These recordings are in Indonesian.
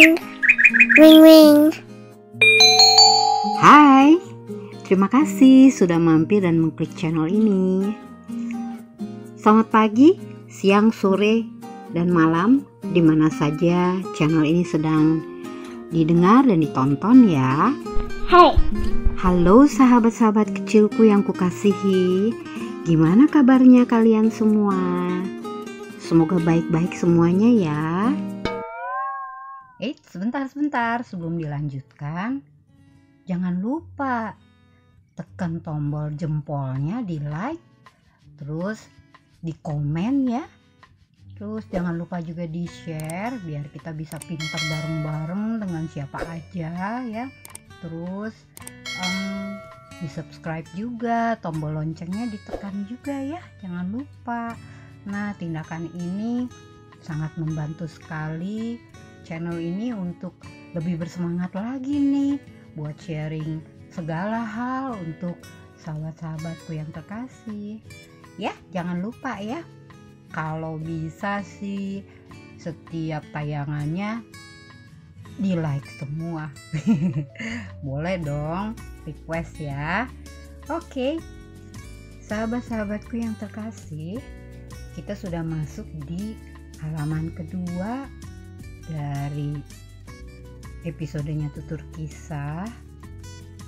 ring, ring ring. Hai, terima kasih sudah mampir dan mengklik channel ini. Selamat pagi, siang, sore, dan malam, di mana saja channel ini sedang didengar dan ditonton ya. Hai. Halo sahabat-sahabat kecilku yang kukasihi, gimana kabarnya kalian semua? Semoga baik-baik semuanya ya. Sebentar sebelum dilanjutkan, jangan lupa tekan tombol jempolnya di like, terus di komen ya. Terus jangan lupa juga di share biar kita bisa pintar bareng-bareng dengan siapa aja ya. Terus di subscribe juga, tombol loncengnya ditekan juga ya, jangan lupa. Nah, tindakan ini sangat membantu sekali channel ini untuk lebih bersemangat lagi nih buat sharing segala hal untuk sahabat-sahabatku yang terkasih. Ya, jangan lupa ya. Kalau bisa sih setiap tayangannya di like semua. Boleh dong, request ya. Oke. Sahabat-sahabatku yang terkasih, kita sudah masuk di halaman kedua dari episodenya Tutur Kisah,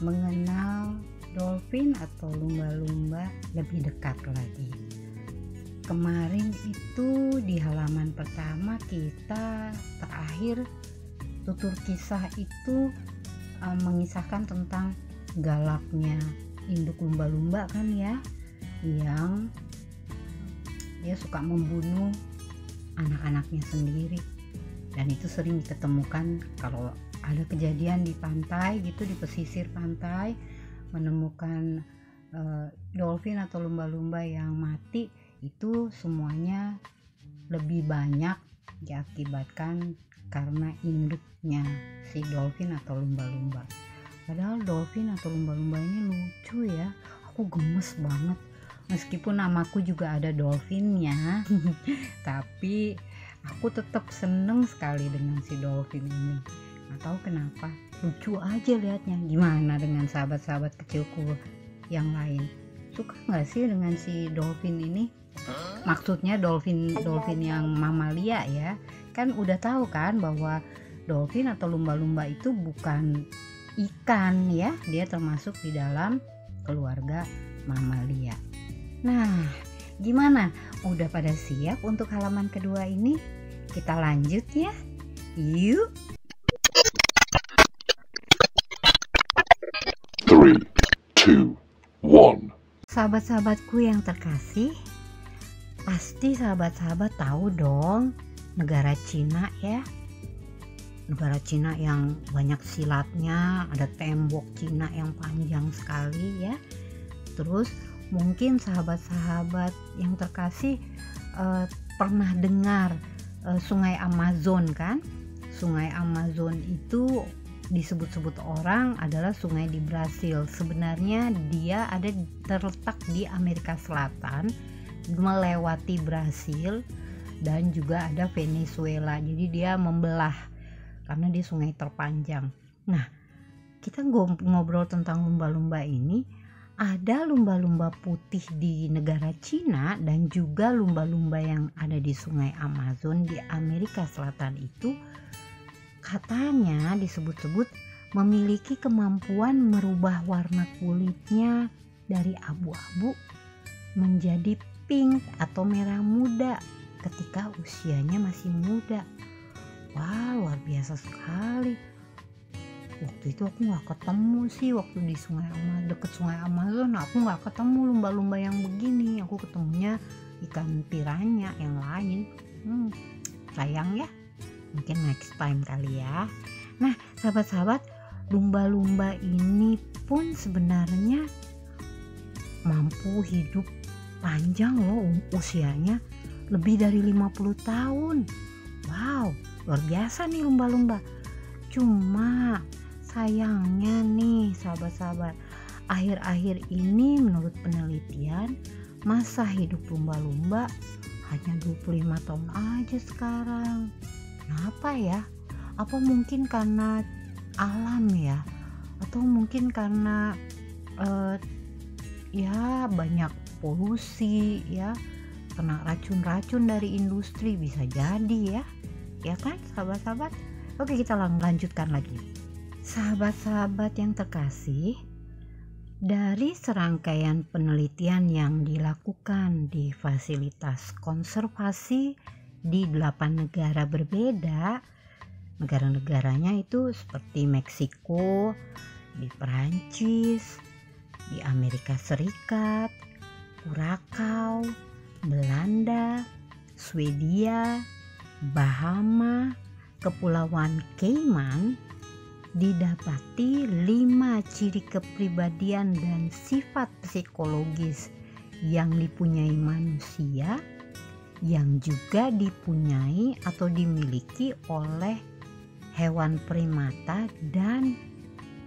mengenal dolphin atau lumba-lumba lebih dekat lagi. Kemarin itu di halaman pertama kita terakhir Tutur Kisah itu mengisahkan tentang galaknya induk lumba-lumba kan ya, yang dia suka membunuh anak-anaknya sendiri, dan itu sering diketemukan kalau ada kejadian di pantai gitu, di pesisir pantai menemukan dolphin atau lumba-lumba yang mati. Itu semuanya lebih banyak diakibatkan karena induknya si dolphin atau lumba-lumba. Padahal dolphin atau lumba-lumba ini lucu ya, aku gemes banget. Meskipun namaku juga ada dolphinnya, tapi aku tetap seneng sekali dengan si dolphin ini. Nggak tahu kenapa, lucu aja liatnya. Gimana dengan sahabat-sahabat kecilku yang lain? Suka nggak sih dengan si dolphin ini? Maksudnya dolphin yang mamalia ya. Kan udah tahu kan bahwa dolphin atau lumba-lumba itu bukan ikan ya, dia termasuk di dalam keluarga mamalia. Nah, gimana? Udah pada siap untuk halaman kedua ini? Kita lanjut ya. Yuk. 3, 2, 1. Sahabat-sahabatku yang terkasih, pasti sahabat-sahabat tahu dong negara Cina ya. Negara Cina yang banyak silatnya, ada tembok Cina yang panjang sekali ya. Terus mungkin sahabat-sahabat yang terkasih pernah dengar Sungai Amazon kan? Sungai Amazon itu disebut-sebut orang adalah sungai di Brasil. Sebenarnya dia terletak di Amerika Selatan, melewati Brasil dan juga ada Venezuela. Jadi dia membelah karena dia sungai terpanjang. Nah, kita ngobrol tentang lumba-lumba ini. Ada lumba-lumba putih di negara Cina dan juga lumba-lumba yang ada di Sungai Amazon di Amerika Selatan itu katanya disebut-sebut memiliki kemampuan merubah warna kulitnya dari abu-abu menjadi pink atau merah muda ketika usianya masih muda. Wah, luar biasa sekali. Waktu itu aku nggak ketemu sih, waktu di deket Sungai Amazon aku nggak ketemu lumba-lumba yang begini. Aku ketemunya ikan piranha yang lain. Sayang ya, mungkin next time kali ya. Nah, sahabat-sahabat, lumba-lumba ini pun sebenarnya mampu hidup panjang loh, usianya lebih dari 50 tahun. Wow, luar biasa nih lumba-lumba. Cuma sayangnya nih sahabat-sahabat, akhir-akhir ini menurut penelitian masa hidup lumba-lumba hanya 25 tahun aja sekarang. Kenapa ya? Apa mungkin karena alam ya, atau mungkin karena ya banyak polusi ya, kena racun-racun dari industri, bisa jadi ya kan sahabat-sahabat. Oke, kita lanjutkan lagi. Sahabat-sahabat yang terkasih, dari serangkaian penelitian yang dilakukan di fasilitas konservasi di 8 negara berbeda, negara-negaranya itu seperti Meksiko, di Perancis, di Amerika Serikat, Kurakau, Belanda, Swedia, Bahama, Kepulauan Cayman, didapati 5 ciri kepribadian dan sifat psikologis yang dipunyai manusia, yang juga dipunyai atau dimiliki oleh hewan primata dan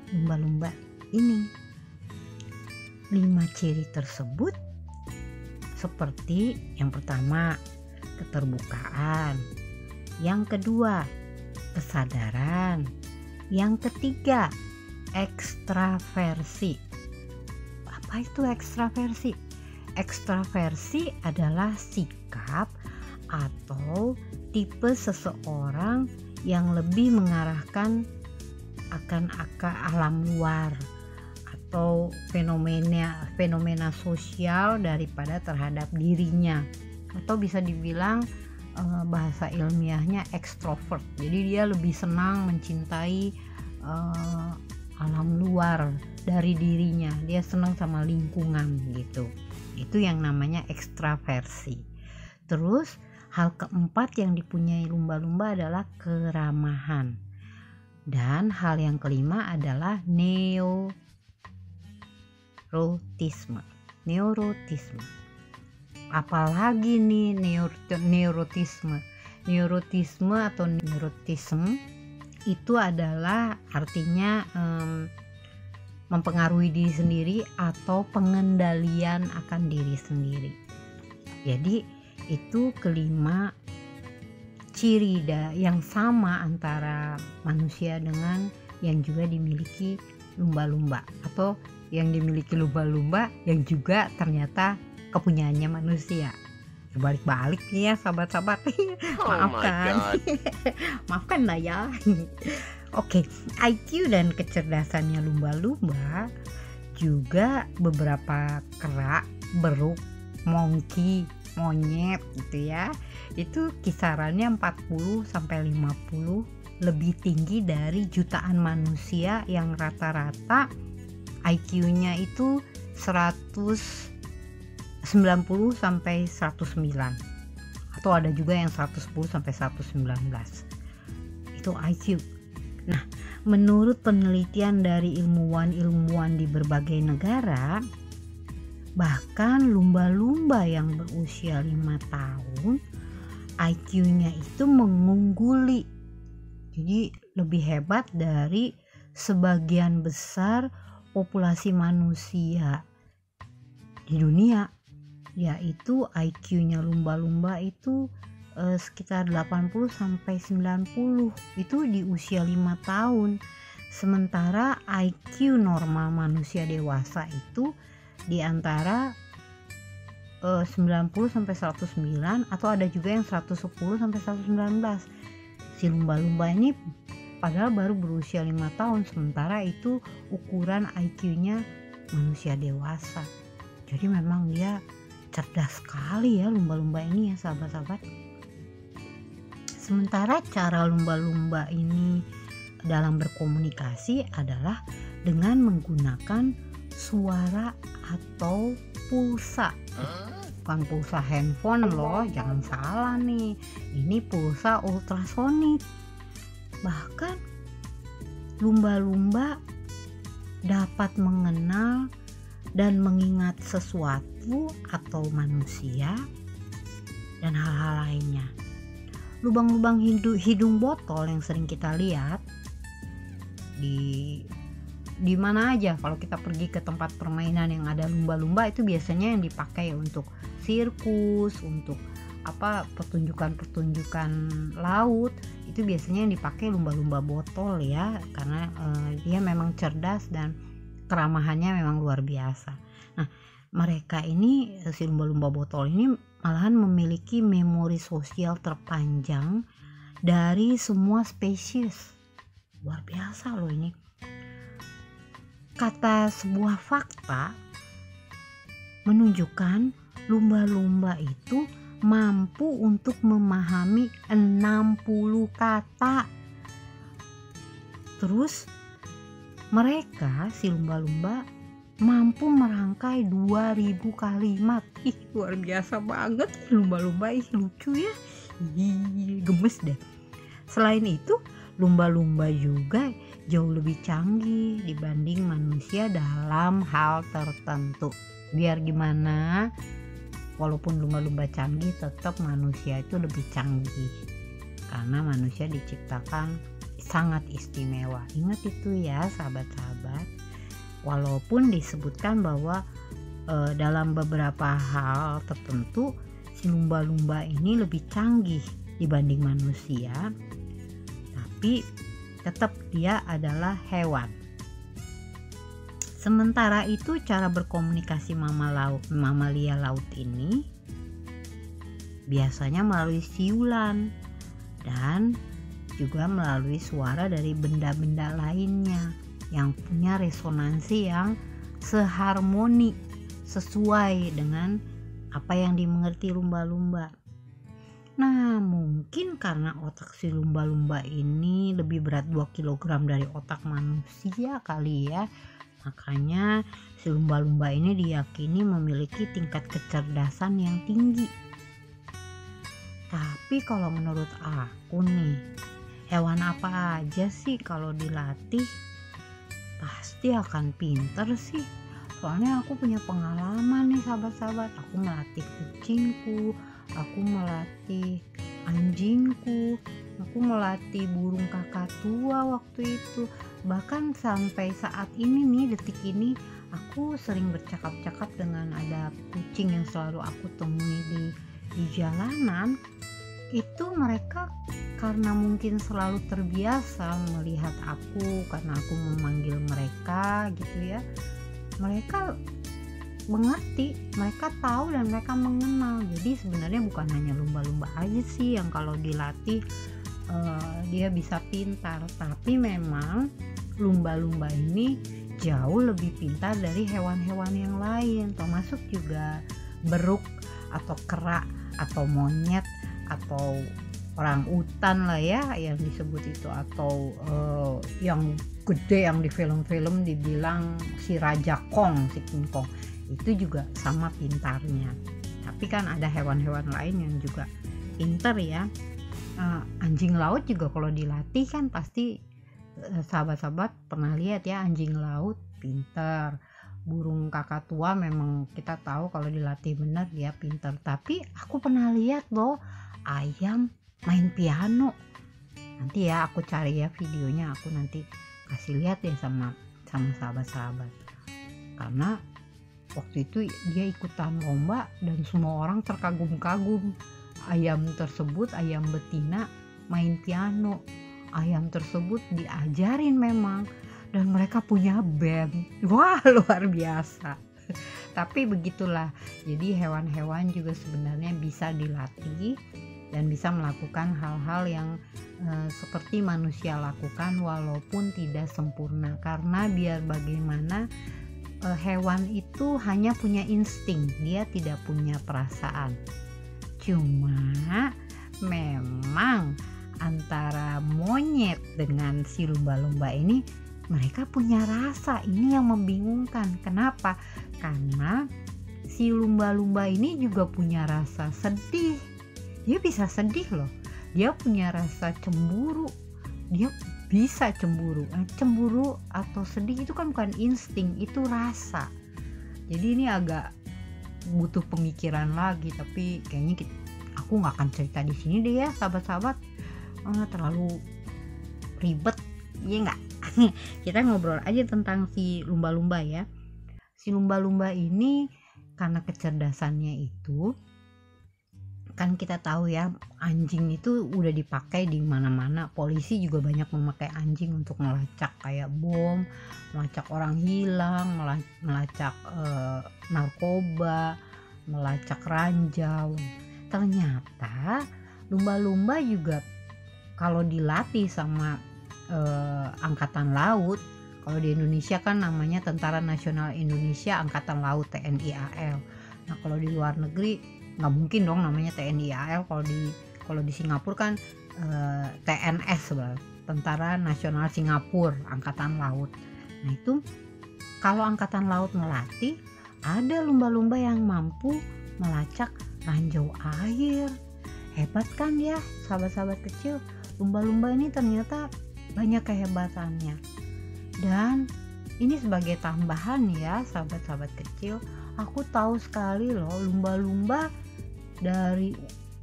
lumba-lumba ini. 5 ciri tersebut seperti yang pertama, keterbukaan, yang kedua, kesadaran, yang ketiga, ekstraversi. Apa itu ekstraversi? Ekstraversi adalah sikap atau tipe seseorang yang lebih mengarahkan akan alam luar atau fenomena sosial daripada terhadap dirinya, atau bisa dibilang bahasa ilmiahnya ekstrovert. Jadi dia lebih senang mencintai alam luar dari dirinya, dia senang sama lingkungan gitu. Itu yang namanya ekstraversi. Terus hal keempat yang dipunyai lumba-lumba adalah keramahan. Dan hal yang kelima adalah neurotisme. Apalagi nih neurotisme atau neurotisme itu adalah artinya mempengaruhi diri sendiri atau pengendalian akan diri sendiri. Jadi itu kelima ciri yang sama antara manusia dengan yang juga dimiliki lumba-lumba, atau yang dimiliki lumba-lumba yang juga ternyata kepunyaannya manusia. Balik-balik nih ya sahabat-sahabat. Maafkan. Maafkan lah ya. Oke, IQ dan kecerdasannya lumba-lumba juga beberapa kera, beruk, monkey, monyet gitu ya. Itu kisarannya 40 sampai 50 lebih tinggi dari jutaan manusia yang rata-rata IQ-nya itu 190 sampai 109, atau ada juga yang 110 sampai 119. Itu IQ. Nah, menurut penelitian dari ilmuwan-ilmuwan di berbagai negara, bahkan lumba-lumba yang berusia 5 tahun IQ-nya itu mengungguli. Jadi lebih hebat dari sebagian besar populasi manusia di dunia, yaitu IQ-nya lumba-lumba itu sekitar 80 sampai 90 itu di usia 5 tahun. Sementara IQ normal manusia dewasa itu di antara 90 sampai 109, atau ada juga yang 110 sampai 119. Si lumba-lumba ini padahal baru berusia 5 tahun, sementara itu ukuran IQ-nya manusia dewasa. Jadi memang dia cerdas sekali ya lumba-lumba ini ya sahabat-sahabat. Sementara cara lumba-lumba ini dalam berkomunikasi adalah dengan menggunakan suara atau pulsa. Bukan pulsa handphone loh, jangan salah nih. Ini pulsa ultrasonik. Bahkan lumba-lumba dapat mengenal dan mengingat sesuatu atau manusia dan hal-hal lainnya. Lubang-lubang hidung botol yang sering kita lihat di mana aja, kalau kita pergi ke tempat permainan yang ada lumba-lumba, itu biasanya yang dipakai untuk sirkus, untuk pertunjukan laut itu biasanya yang dipakai lumba-lumba botol ya, karena dia memang cerdas dan keramahannya memang luar biasa. Nah, mereka ini, si lumba-lumba botol ini malahan memiliki memori sosial terpanjang dari semua spesies. Luar biasa loh ini. Kata sebuah fakta menunjukkan lumba-lumba itu mampu untuk memahami 60 kata. Terus mereka, si lumba-lumba, mampu merangkai 2000 kalimat. Ih, luar biasa banget lumba-lumba, lucu ya. Gemes deh. Selain itu, lumba-lumba juga jauh lebih canggih dibanding manusia dalam hal tertentu. Biar gimana, walaupun lumba-lumba canggih, tetap manusia itu lebih canggih karena manusia diciptakan sangat istimewa. Ingat itu ya sahabat-sahabat. Walaupun disebutkan bahwa dalam beberapa hal tertentu si lumba-lumba ini lebih canggih dibanding manusia, tapi tetap dia adalah hewan. Sementara itu cara berkomunikasi mamalia laut ini biasanya melalui siulan dan juga melalui suara dari benda-benda lainnya yang punya resonansi yang seharmoni sesuai dengan apa yang dimengerti lumba-lumba. Nah, mungkin karena otak si lumba-lumba ini lebih berat 2 kg dari otak manusia kali ya. Makanya si lumba-lumba ini diyakini memiliki tingkat kecerdasan yang tinggi. Tapi kalau menurut aku nih, hewan apa aja sih kalau dilatih pasti akan pinter sih. Soalnya aku punya pengalaman nih sahabat-sahabat. Aku melatih kucingku, aku melatih anjingku, aku melatih burung kakak tua waktu itu. Bahkan sampai saat ini nih, detik ini, aku sering bercakap-cakap dengan ada kucing yang selalu aku temui di jalanan. Itu mereka karena mungkin selalu terbiasa melihat aku karena aku memanggil mereka gitu ya. Mereka mengerti, mereka tahu dan mereka mengenal. Jadi sebenarnya bukan hanya lumba-lumba aja sih yang kalau dilatih dia bisa pintar, tapi memang lumba-lumba ini jauh lebih pintar dari hewan-hewan yang lain, termasuk juga beruk atau kera atau monyet atau orang utan lah ya yang disebut itu, atau yang gede yang di film-film dibilang si Raja Kong, si King Kong, itu juga sama pintarnya. Tapi kan ada hewan-hewan lain yang juga pintar ya. Anjing laut juga kalau dilatih kan pasti sahabat-sahabat pernah lihat ya, anjing laut pintar. Burung kakak tua memang kita tahu kalau dilatih benar dia pintar. Tapi aku pernah lihat loh ayam main piano. Nanti ya aku cari ya videonya, aku nanti kasih lihat deh sama sahabat-sahabat. Karena waktu itu dia ikutan lomba dan semua orang terkagum-kagum. Ayam tersebut, ayam betina main piano. Ayam tersebut diajarin memang, dan mereka punya band. Wah, luar biasa. Tapi begitulah. Jadi hewan-hewan juga sebenarnya bisa dilatih dan bisa melakukan hal-hal yang seperti manusia lakukan walaupun tidak sempurna. Karena biar bagaimana hewan itu hanya punya insting, dia tidak punya perasaan. Cuma memang antara monyet dengan si lumba-lumba ini mereka punya rasa. Ini yang membingungkan. Kenapa? Karena si lumba-lumba ini juga punya rasa sedih. Dia bisa sedih loh. Dia punya rasa cemburu. Dia bisa cemburu. Cemburu atau sedih itu kan bukan insting, itu rasa. Jadi ini agak butuh pemikiran lagi, tapi kayaknya aku nggak akan cerita di sini deh ya sahabat-sahabat. Terlalu ribet, ya nggak? Kita ngobrol aja tentang si lumba-lumba ya. Si lumba-lumba ini karena kecerdasannya itu kan kita tahu ya, anjing itu udah dipakai di mana-mana. Polisi juga banyak memakai anjing untuk melacak kayak bom, melacak orang hilang, melacak narkoba, melacak ranjau. Ternyata lumba-lumba juga kalau dilatih sama angkatan laut, kalau di Indonesia kan namanya Tentara Nasional Indonesia Angkatan Laut TNI AL. Nah kalau di luar negeri nggak mungkin dong namanya TNI AL. Kalau di Singapura kan TNS sebenarnya, Tentara Nasional Singapura Angkatan Laut. Nah itu kalau Angkatan Laut melatih, ada lumba-lumba yang mampu melacak ranjau air. Hebat kan ya sahabat-sahabat kecil, lumba-lumba ini ternyata banyak kehebatannya. Dan ini sebagai tambahan ya sahabat-sahabat kecil, aku tahu sekali loh lumba-lumba dari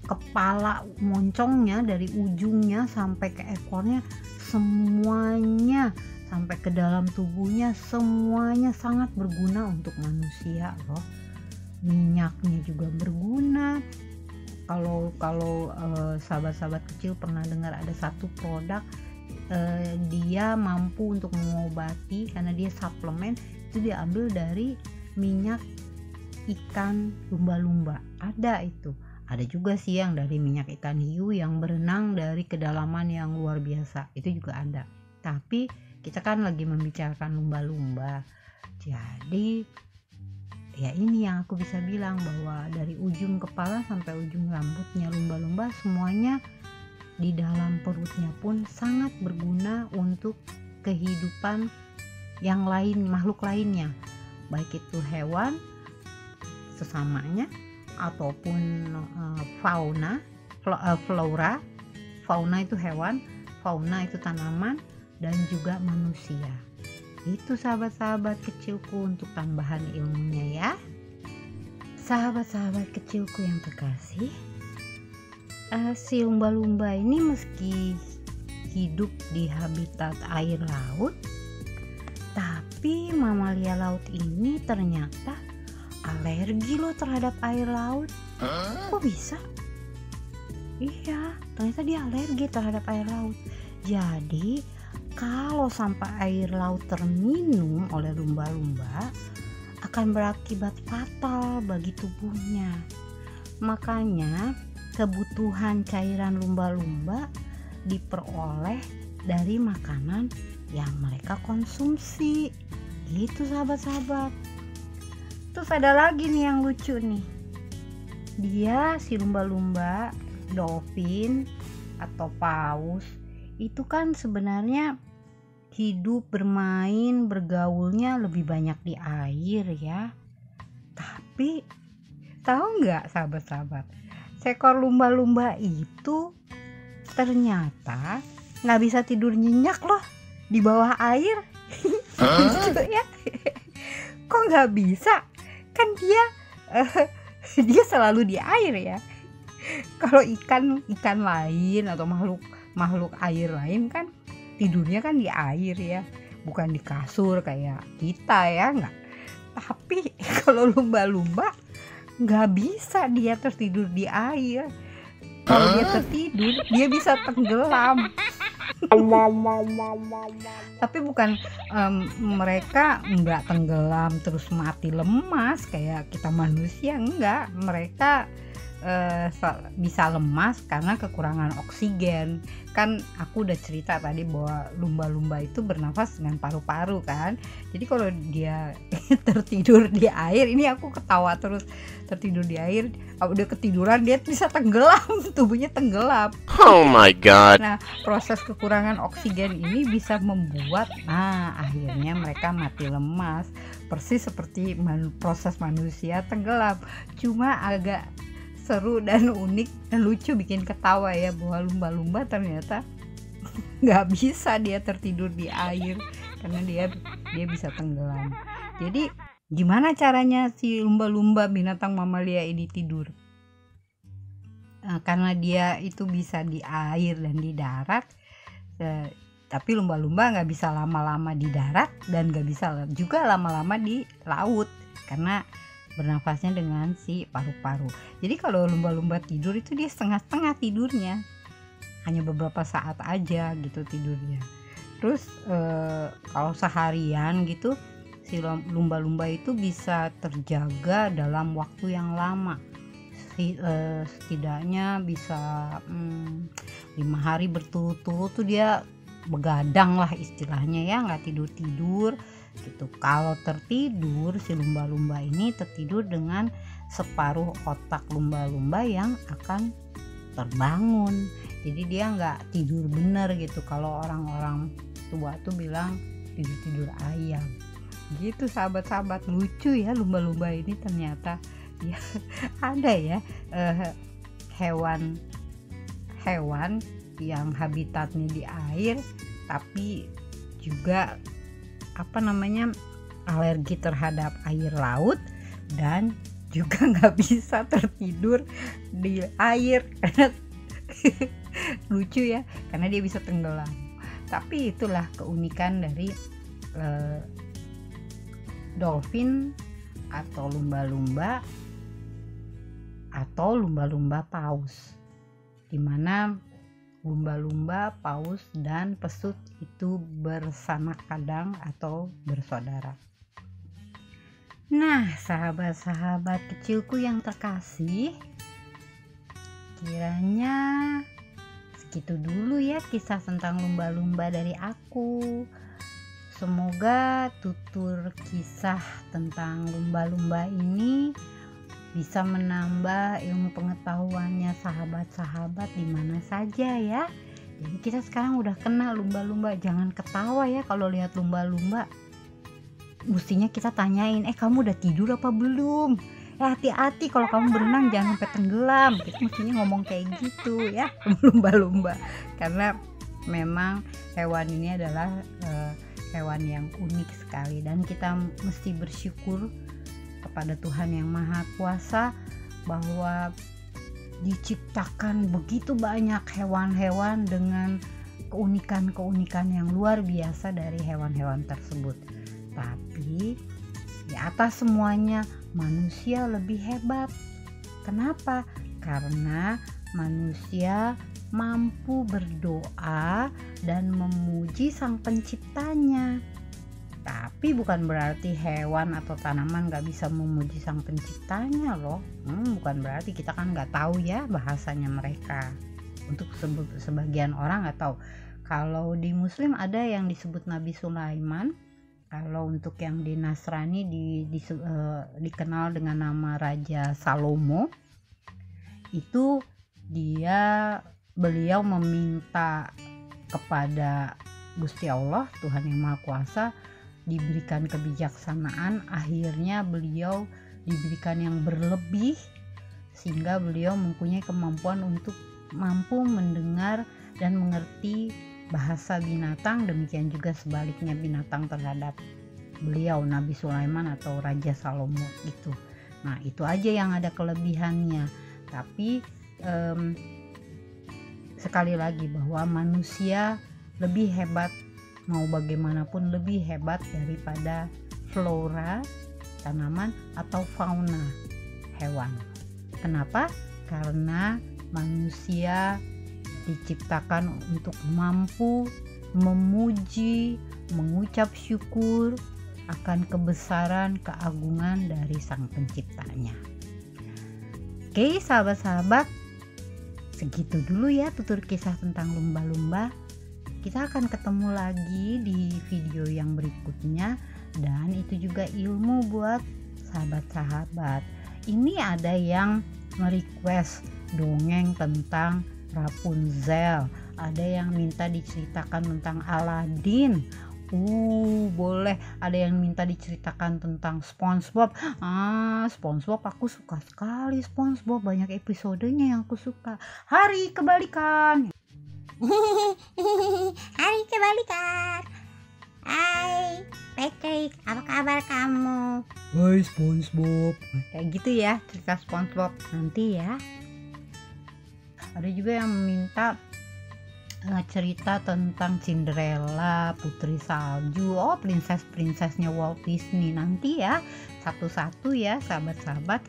kepala moncongnya, dari ujungnya sampai ke ekornya, semuanya sampai ke dalam tubuhnya, semuanya sangat berguna untuk manusia loh. Minyaknya juga berguna. Kalau sahabat-sahabat kecil pernah dengar ada satu produk dia mampu untuk mengobati karena dia suplemen, itu diambil dari minyak ikan lumba-lumba. Ada itu. Ada juga sih yang dari minyak ikan hiu yang berenang dari kedalaman yang luar biasa. Itu juga ada. Tapi kita kan lagi membicarakan lumba-lumba. Jadi ya ini yang aku bisa bilang, bahwa dari ujung kepala sampai ujung rambutnya lumba-lumba semuanya di dalam perutnya pun sangat berguna untuk kehidupan yang lain, makhluk lainnya, baik itu hewan sesamanya ataupun flora. Fauna itu hewan, fauna itu tanaman, dan juga manusia. Itu sahabat-sahabat kecilku untuk tambahan ilmunya ya. Sahabat-sahabat kecilku yang terkasih, si lumba-lumba ini meski hidup di habitat air laut, tapi mamalia laut ini ternyata alergi loh terhadap air laut. Kok bisa? Iya, ternyata dia alergi terhadap air laut. Jadi kalau sampai air laut terminum oleh lumba-lumba, akan berakibat fatal bagi tubuhnya. Makanya kebutuhan cairan lumba-lumba diperoleh dari makanan yang mereka konsumsi. Gitu sahabat-sahabat. Terus ada lagi nih yang lucu nih. Dia si lumba-lumba, dolphin atau paus itu kan sebenarnya hidup, bermain, bergaulnya lebih banyak di air ya. Tapi tahu nggak sahabat-sahabat, seekor lumba-lumba itu ternyata nggak bisa tidur nyenyak loh di bawah air. Gitu ya. Kok nggak bisa? Kan dia selalu di air ya. Kalau ikan lain atau makhluk air lain kan tidurnya kan di air ya, bukan di kasur kayak kita ya, nggak. Tapi kalau lumba-lumba nggak bisa dia tertidur di air. Kalau dia tertidur dia bisa tenggelam. Tapi bukan mereka nggak tenggelam terus mati lemas kayak kita manusia, enggak. Mereka bisa lemas karena kekurangan oksigen. Kan aku udah cerita tadi bahwa lumba-lumba itu bernafas dengan paru-paru kan. Jadi kalau dia tertidur di air, ini aku ketawa terus, tertidur di air, udah ketiduran dia bisa tenggelam, tubuhnya tenggelam. Oh my god. Nah, proses kekurangan oksigen ini bisa membuat akhirnya mereka mati lemas, persis seperti proses manusia tenggelam. Cuma agak seru dan unik dan lucu, bikin ketawa ya, bahwa lumba-lumba ternyata nggak bisa dia tertidur di air karena dia bisa tenggelam. Jadi gimana caranya si lumba-lumba binatang mamalia ini tidur? Karena dia itu bisa di air dan di darat, tapi lumba-lumba nggak bisa lama-lama di darat dan nggak bisa juga lama-lama di laut karena bernafasnya dengan si paru-paru. Jadi kalau lumba-lumba tidur itu dia setengah-setengah tidurnya, hanya beberapa saat aja gitu tidurnya. Terus kalau seharian gitu si lumba-lumba itu bisa terjaga dalam waktu yang lama. Setidaknya bisa 5 hari berturut-turut tuh dia begadang lah istilahnya ya, nggak tidur-tidur gitu. Kalau tertidur si lumba-lumba ini tertidur dengan separuh otak lumba-lumba yang akan terbangun. Jadi dia nggak tidur bener gitu. Kalau orang-orang tua tuh bilang tidur ayam gitu. Sahabat-sahabat, lucu ya lumba-lumba ini ternyata ya. Ada ya hewan yang habitatnya di air tapi juga alergi terhadap air laut dan juga nggak bisa tertidur di air. Lucu ya, karena dia bisa tenggelam. Tapi itulah keunikan dari dolphin atau lumba-lumba atau lumba-lumba paus, dimana lumba-lumba, paus, dan pesut itu bersama kadang atau bersaudara. Nah, sahabat-sahabat kecilku yang terkasih, kiranya segitu dulu ya kisah tentang lumba-lumba dari aku. Semoga tutur kisah tentang lumba-lumba ini bisa menambah ilmu pengetahuannya sahabat-sahabat di mana saja ya. Jadi kita sekarang udah kenal lumba-lumba. Jangan ketawa ya kalau lihat lumba-lumba. Mestinya kita tanyain, kamu udah tidur apa belum? Hati-hati kalau kamu berenang jangan sampai tenggelam. Kita mestinya ngomong kayak gitu ya lumba-lumba. Karena memang hewan ini adalah hewan yang unik sekali dan kita mesti bersyukur kepada Tuhan yang Maha Kuasa bahwa diciptakan begitu banyak hewan-hewan dengan keunikan-keunikan yang luar biasa dari hewan-hewan tersebut. Tapi di atas semuanya manusia lebih hebat. Kenapa? Karena manusia mampu berdoa dan memuji Sang Penciptanya. Tapi bukan berarti hewan atau tanaman gak bisa memuji Sang Penciptanya loh. Bukan berarti, kita kan gak tahu ya bahasanya mereka. Untuk sebagian orang gak tahu. Kalau di Muslim ada yang disebut Nabi Sulaiman. Kalau untuk yang di Nasrani dikenal dengan nama Raja Salomo. Itu beliau meminta kepada Gusti Allah, Tuhan yang Maha Kuasa, diberikan kebijaksanaan. Akhirnya beliau diberikan yang berlebih sehingga beliau mempunyai kemampuan untuk mampu mendengar dan mengerti bahasa binatang. Demikian juga sebaliknya binatang terhadap beliau, Nabi Sulaiman atau Raja Salomo itu. Nah itu aja yang ada kelebihannya. Tapi sekali lagi bahwa manusia lebih hebat, mau bagaimanapun lebih hebat daripada flora, tanaman, atau fauna, hewan. Kenapa? Karena manusia diciptakan untuk mampu memuji, mengucap syukur akan kebesaran, keagungan dari Sang Penciptanya. Oke sahabat-sahabat, segitu dulu ya tutur kisah tentang lumba-lumba. Kita akan ketemu lagi di video yang berikutnya, dan itu juga ilmu buat sahabat-sahabat. Ini ada yang merequest dongeng tentang Rapunzel, ada yang minta diceritakan tentang Aladin. Boleh. Ada yang minta diceritakan tentang SpongeBob. SpongeBob aku suka sekali. SpongeBob banyak episodenya yang aku suka. Hari kebalikan. Hari kebalikan. Hai Patrick, apa kabar kamu? Hai SpongeBob. Kayak gitu ya cerita SpongeBob nanti ya. Ada juga yang meminta cerita tentang Cinderella, Putri Salju, princess-princessnya Walt Disney nanti ya, satu-satu ya sahabat-sahabat.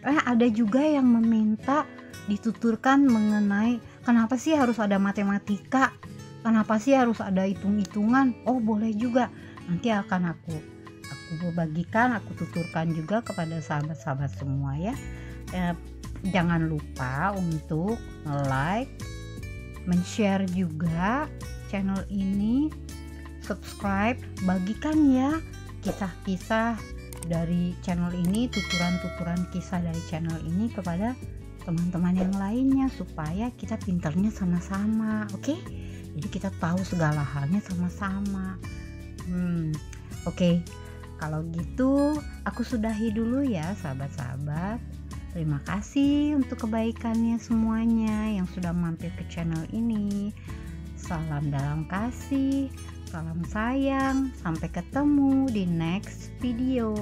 Ada juga yang meminta dituturkan mengenai kenapa sih harus ada matematika, kenapa sih harus ada hitung-hitungan. Boleh juga, nanti akan aku bagikan, aku tuturkan juga kepada sahabat-sahabat semua ya. Jangan lupa untuk like, men-share juga channel ini, subscribe, bagikan ya kisah-kisah dari channel ini, tuturan-tuturan kisah dari channel ini kepada teman-teman yang lainnya supaya kita pinternya sama-sama, oke? Jadi kita tahu segala halnya sama-sama. Oke. Kalau gitu aku sudahi dulu ya sahabat-sahabat. Terima kasih untuk kebaikannya semuanya yang sudah mampir ke channel ini. Salam dalam kasih, salam sayang, sampai ketemu di next video.